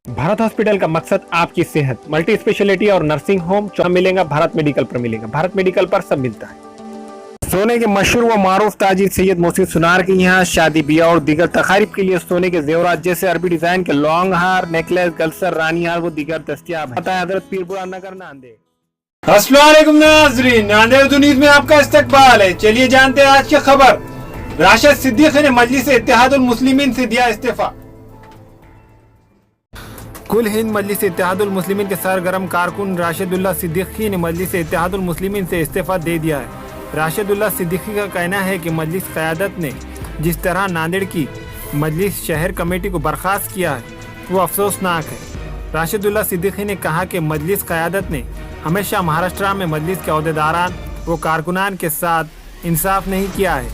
Bharat hospital का मकसद आपकी सेहत, मल्टी स्पेशलिटी और नर्सिंग होम मिलेगा भारत मेडिकल पर मिलेगा। भारत मेडिकल पर सब मिलता है। सोने के मशहूर व मारूफ ताजिर सैयद मोहसिन सुनार के यहाँ शादी ब्याह और दीगर तकारीब के लिए सोने के जेवरात जैसे अरबी डिजाइन के लॉन्ग हार, नेकलेस, गलसर, रानी हार वो दीगर दस्तियाब है। बताया हजरत पीरपुरा नगर नांदेड़। अस्सलाम वालेकुम नाज़रीन, नांदेड़ न्यूज़ में आपका इस्तकबाल है। चलिए जानते हैं आज की खबर। राशिद सिद्दीकी ने मजलिस इत्तेहादुल मुस्लिमीन से दिया इस्तीफा। कुल हिंद मजलिस इत्तेहादुल मुस्लिमीन के सरगर्म कारकुन राशिदुल्लाह सिद्दीकी ने मजलिस इत्तेहादुल मुस्लिमीन से इस्तीफा दे दिया है। राशिदुल्लाह सिद्दीकी का कहना है कि मजलिस क़यादत ने जिस तरह नांदेड़ की मजलिस शहर कमेटी को बर्खास्त किया है वो अफसोसनाक है। राशिदुल्लाह सिद्दीकी ने कहा कि मजलिस क़यादत ने हमेशा महाराष्ट्र में मजलिस के अहदेदारान व कारकुनान के साथ इंसाफ नहीं किया है,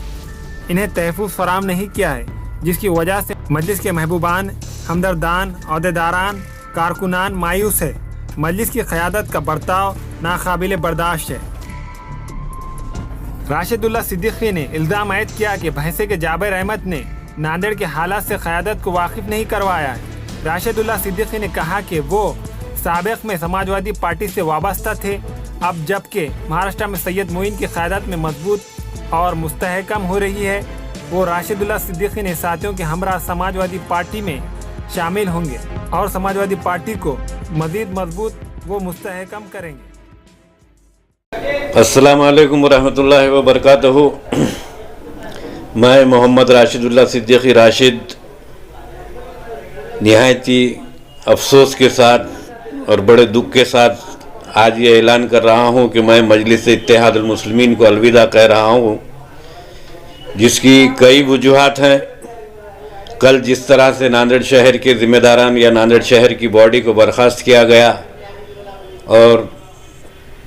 इन्हें तहफ़्फ़ुज़ फराहम नहीं किया है, जिसकी वजह से मजलिस के महबूबान, हमदर्दान, अहदेदारान, कारकुनान मायूस है। मजलिस की क़यादत का बर्ताव नाकाबिल बर्दाश्त है। राशिदुल्लाह सिद्दीकी ने इल्ज़ाम आयद किया कि बहसे के जाबिर अहमद ने नांदेड़ के हालात से क़यादत को वाकिफ़ नहीं करवाया है। राशिदुल्लाह सिद्दीकी ने कहा कि वो साबिक़ में समाजवादी पार्टी से वाबस्ता थे, अब जबकि महाराष्ट्र में सैयद मोइन की क़यादत में मजबूत और मुस्तहकम हो रही है, वो राशिदुल्लाह सिद्दीकी ने साथियों के हमरा समाजवादी पार्टी में शामिल होंगे और समाजवादी पार्टी को मज़ीद मजबूत व मुस्तहकम करेंगे। अस्सलाम वालेकुम रहमतुल्लाहि व बरकातहू। मैं मोहम्मद राशिदुल्लाह सिद्दीकी राशिद निहायती अफसोस के साथ और बड़े दुख के साथ आज ये ऐलान कर रहा हूँ कि मैं मजलिस इत्तेहादुल मुस्लिमीन को अलविदा कह रहा हूँ, जिसकी कई वजूहात हैं। कल जिस तरह से नांदेड़ शहर के ज़िम्मेदारान या नांदेड़ शहर की बॉडी को बर्खास्त किया गया और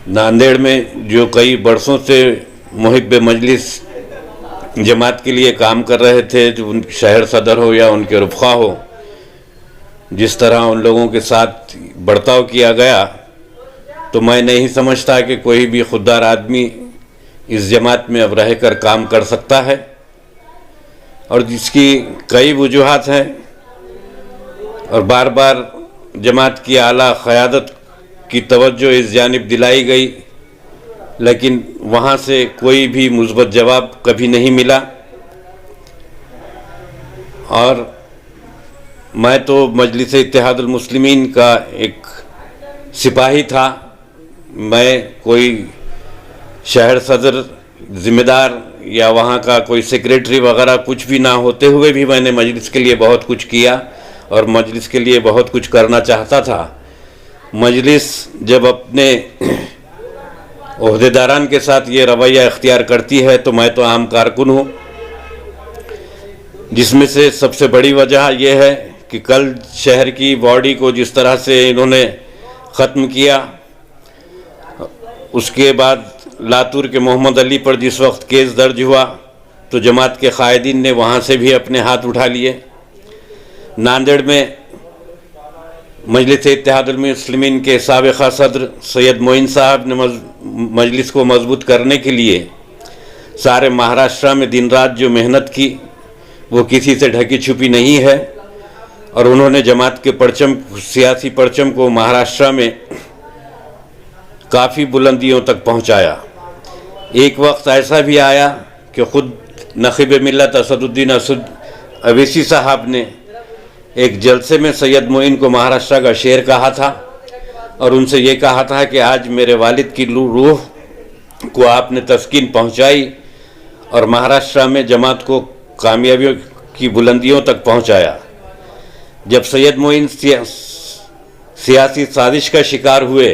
नांदेड़ में जो कई बरसों से मुहिब मजलिस जमात के लिए काम कर रहे थे, जो उन शहर सदर हो या उनके रुफ़ा हो, जिस तरह उन लोगों के साथ बर्ताव किया गया, तो मैं नहीं समझता कि कोई भी खुददार आदमी इस जमात में अब रह कर काम कर सकता है, और जिसकी कई वजूहात हैं। और बार बार जमात की आला क़यादत की तवज्जो इस जानिब दिलाई गई, लेकिन वहाँ से कोई भी मुस्बत जवाब कभी नहीं मिला। और मैं तो मजलिस इत्तेहादुल मुस्लिमीन का एक सिपाही था, मैं कोई शहर सदर ज़िम्मेदार या वहाँ का कोई सेक्रेटरी वगैरह कुछ भी ना होते हुए भी मैंने मजलिस के लिए बहुत कुछ किया और मजलिस के लिए बहुत कुछ करना चाहता था। मजलिस जब अपने ओहदेदारान के साथ ये रवैया इख्तियार करती है तो मैं तो आम कारकुन हूँ, जिसमें से सबसे बड़ी वजह यह है कि कल शहर की बॉडी को जिस तरह से इन्होंने ख़त्म किया, उसके बाद लातूर के मोहम्मद अली पर जिस वक्त केस दर्ज हुआ तो जमात के कायदीन ने वहाँ से भी अपने हाथ उठा लिए। नांदेड़ में मजलिस इत्तेहादुल मुस्लिमीन के साबिक़ा सदर सैयद मोइन साहब ने मजलिस को मजबूत करने के लिए सारे महाराष्ट्र में दिन रात जो मेहनत की वो किसी से ढकी छुपी नहीं है, और उन्होंने जमात के परचम, सियासी परचम को महाराष्ट्र में काफ़ी बुलंदियों तक पहुंचाया। एक वक्त ऐसा भी आया कि ख़ुद नक़ीब मिल्लत असदुद्दीन असद अवैसी साहब ने एक जलसे में सैयद मोइन को महाराष्ट्र का शेर कहा था और उनसे ये कहा था कि आज मेरे वालिद की रूह को आपने तस्कीन पहुंचाई और महाराष्ट्र में जमात को कामयाबियों की बुलंदियों तक पहुंचाया। जब सैयद मोइन सियासी साजिश का शिकार हुए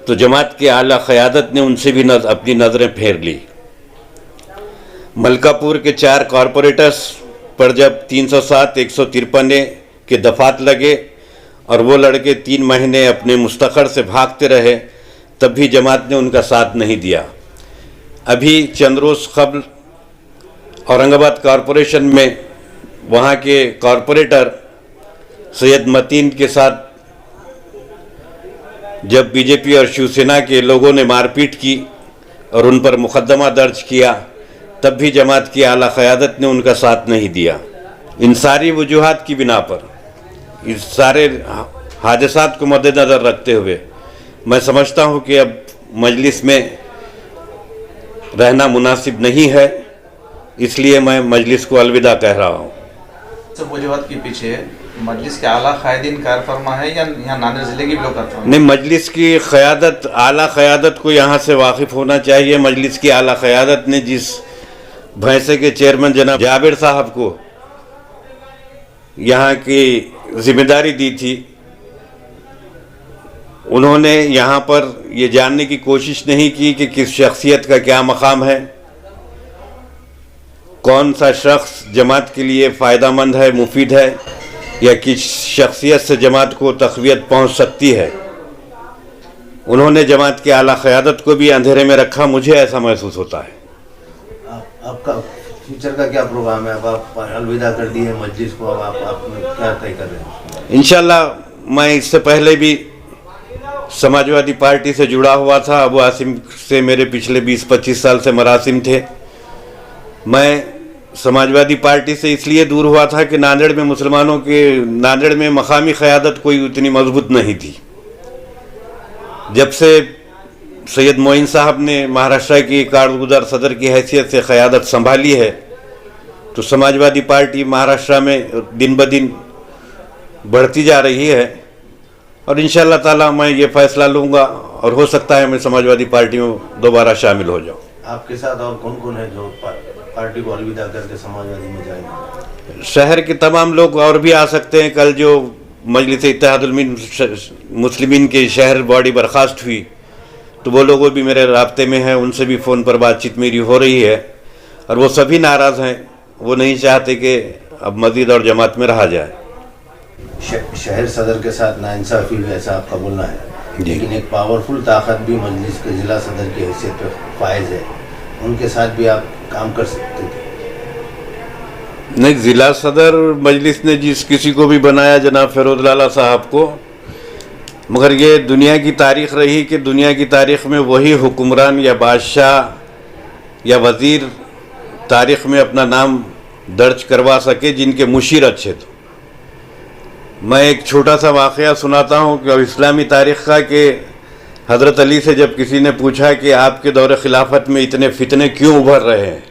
तो जमात के आला क़यादत ने उनसे भी अपनी नज़रें फेर ली। मलकापुर के 4 कॉरपोरेटर्स पर जब 307, 153 के दफात लगे और वो लड़के 3 महीने अपने मुस्तखर से भागते रहे, तब भी जमात ने उनका साथ नहीं दिया। अभी चंद रोज़ क़ब्ल औरंगाबाद कॉरपोरेशन में वहाँ के कॉरपोरेटर सैयद मतीन के साथ जब बीजेपी और शिवसेना के लोगों ने मारपीट की और उन पर मुकदमा दर्ज किया, तब भी जमात की आला क़यादत ने उनका साथ नहीं दिया। इन सारी वजूहात की बिना पर इस सारे हादसात को मद्देनज़र रखते हुए मैं समझता हूँ कि अब मजलिस में रहना मुनासिब नहीं है, इसलिए मैं मजलिस को अलविदा कह रहा हूँ। सब वजूहत के पीछे मजलिस के आला क़ायदीन कार फरमा है या यहाँ नांदेड़ ज़िले की भी लोग कार फरमा? नहीं, मजलिस की क़यादत, आला क़यादत को यहाँ से वाकिफ़ होना चाहिए। मजलिस की आला क़यादत ने जिस भैंसे के चेयरमैन जनाब जाबिर साहब को यहाँ की ज़िम्मेदारी दी थी, उन्होंने यहाँ पर ये जानने की कोशिश नहीं की कि किस शख्सियत का क्या मकाम है, कौन सा शख्स जमात के लिए फ़ायदामंद है, मुफीद है, या किस शख्सियत से जमात को तक़वियत पहुँच सकती है। उन्होंने जमात की आला क़यादत को भी अंधेरे में रखा। मुझे ऐसा महसूस होता है। आपका फ्यूचर का क्या प्रोग्राम है? अब आप अलविदा कर दिए मजलिस को, अब आप क्या तय कर रहे हैं? इंशाल्लाह मैं इससे पहले भी समाजवादी पार्टी से जुड़ा हुआ था। अबू आसिम से मेरे पिछले 20-25 साल से मरासिम थे। मैं समाजवादी पार्टी से इसलिए दूर हुआ था कि नांदेड़ में मुसलमानों के, नांदेड़ में मकामी क़यादत कोई उतनी मजबूत नहीं थी। जब से सैयद मोइन साहब ने महाराष्ट्र की कारगुज़ार सदर की हैसियत से क़यादत संभाली है, तो समाजवादी पार्टी महाराष्ट्र में दिन ब दिन बढ़ती जा रही है। और इंशाअल्लाह ताला मैं ये फ़ैसला लूँगा और हो सकता है मैं समाजवादी पार्टी में दोबारा शामिल हो जाऊँ। आपके साथ और कौन कौन है जो पार्टी को अलविदा करके समाजवादी में जाएंगे? शहर के तमाम लोग और भी आ सकते हैं। कल जो मजलिस इत्तेहादुल मुस्लिमीन की शहर बॉडी बर्खास्त हुई, तो वो लोग भी मेरे राब्ते में हैं, उनसे भी फ़ोन पर बातचीत मेरी हो रही है और वो सभी नाराज़ हैं। वो नहीं चाहते कि अब मज़ीद और जमात में रहा जाए। शहर सदर के साथ नाइंसाफ़ी हुई ऐसा आपका बोलना है, लेकिन एक पावरफुल ताकत भी मजलिस के ज़िला सदर की हैसियत पर फायज है, उनके साथ भी आप काम कर सकते थे। नहीं, ज़िला सदर मजलिस ने जिस किसी को भी बनाया, जनाब फ़िरोज़ लाला साहब को, मगर ये दुनिया की तारीख़ रही कि दुनिया की तारीख़ में वही हुक्मरान या बादशाह या वज़ीर तारीख़ में अपना नाम दर्ज करवा सके जिनके मुशीर अच्छे थे। मैं एक छोटा सा वाक़या सुनाता हूँ कि इस्लामी तारीख़ का, कि हज़रत अली से जब किसी ने पूछा कि आपके दौर खिलाफत में इतने फितने क्यों उभर रहे हैं,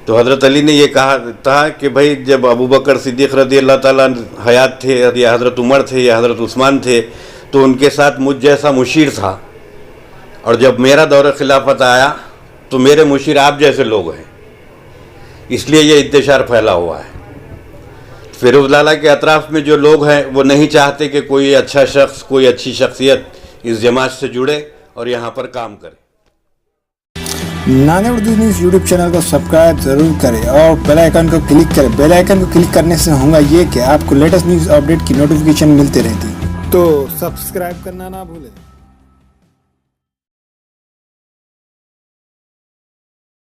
तो हज़रत अली ने ये कहा था कि भाई जब अबू बकर सिद्दीक़ रज़ी अल्लाह ताला हयात थे, या हज़रत उमर थे, या हज़रत उस्मान थे, तो उनके साथ मुझ जैसा मुशीर था, और जब मेरा दौर खिलाफत आया तो मेरे मुशीर आप जैसे लोग हैं, इसलिए ये इंतशार फैला हुआ है। फ़िरोज़ लाला के अतराफ़ में जो लोग हैं वो नहीं चाहते कि कोई अच्छा शख्स, कोई अच्छी शख्सियत इस जमात से जुड़े और यहाँ पर काम करे। Nanded Urdu news YouTube channel को सब्सक्राइब ज़रूर करें और बेल आइकन को क्लिक करें। बेल आइकन को क्लिक करने से होगा ये कि आपको लेटेस्ट न्यूज़ अपडेट की नोटिफिकेशन मिलती रहती है, तो सब्सक्राइब करना ना भूलें।